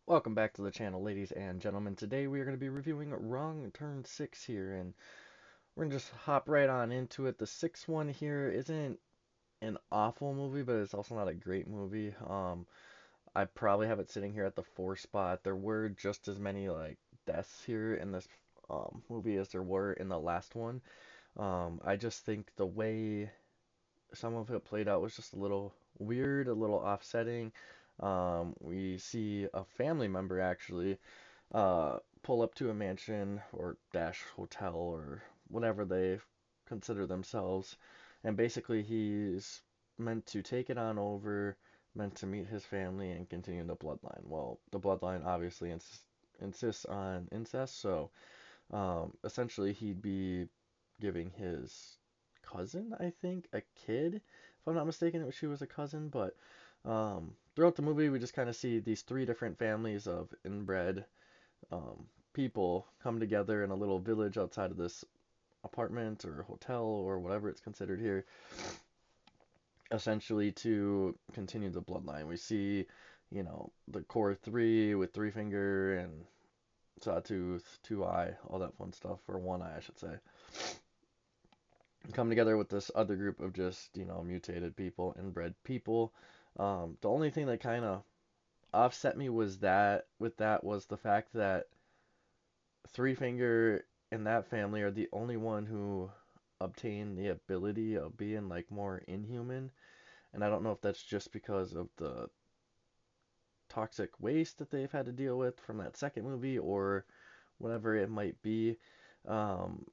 Welcome back to the channel, ladies and gentlemen. Today we are going to be reviewing Wrong Turn 6 here, and we're going to just hop right on into it. The sixth one here isn't an awful movie, but it's also not a great movie. I probably have it sitting here at the 4 spot. There were just as many, deaths here in this movie as there were in the last one. I just think the way some of it played out was just a little weird, a little offsetting. We see a family member actually pull up to a mansion or dash hotel or whatever they consider themselves, and basically he's meant to take it on over, meant to meet his family and continue the bloodline. Well, the bloodline obviously insists on incest, so essentially he'd be giving his cousin, I think, a kid. If I'm not mistaken, she was a cousin, but throughout the movie, we just kind of see these three different families of inbred people come together in a little village outside of this apartment or hotel or whatever it's considered here, essentially to continue the bloodline. We see, the core three with Three Finger and Sawtooth, Two Eye, all that fun stuff, or One Eye, I should say, come together with this other group of just, mutated people, inbred people. The only thing that kind of offset me was that with that was the fact that Three Finger and that family are the only one who obtain the ability of being like more inhuman. And I don't know if that's just because of the toxic waste that they've had to deal with from that second movie or whatever it might be. Um,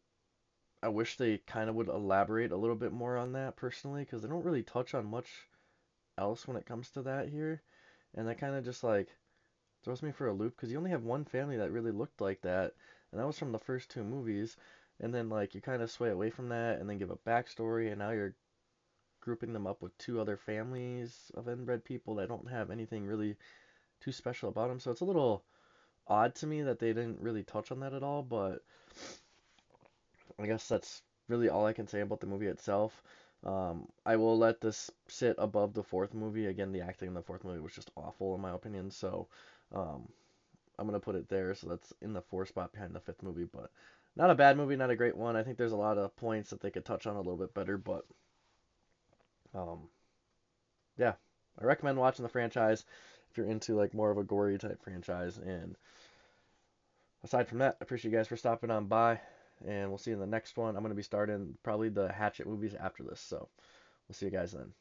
I wish they kind of would elaborate a little bit more on that personally, because they don't really touch on much else when it comes to that here. And that kind of just like throws me for a loop because you only have one family that really looked like that, and that was from the first two movies. And then like you kind of sway away from that and then give a backstory, and now you're grouping them up with two other families of inbred people that don't have anything really too special about them. So it's a little odd to me that they didn't really touch on that at all, but I guess that's really all I can say about the movie itself. I will let this sit above the fourth movie. Again, the acting in the fourth movie was just awful in my opinion, so um, I'm gonna put it there. So that's in the four spot behind the fifth movie, but not a bad movie, not a great one. I think there's a lot of points that they could touch on a little bit better, but um, yeah, I recommend watching the franchise if you're into like more of a gory type franchise. And aside from that, I appreciate you guys for stopping on by, and we'll see you in the next one. I'm gonna be starting probably the Hatchet movies after this, so we'll see you guys then.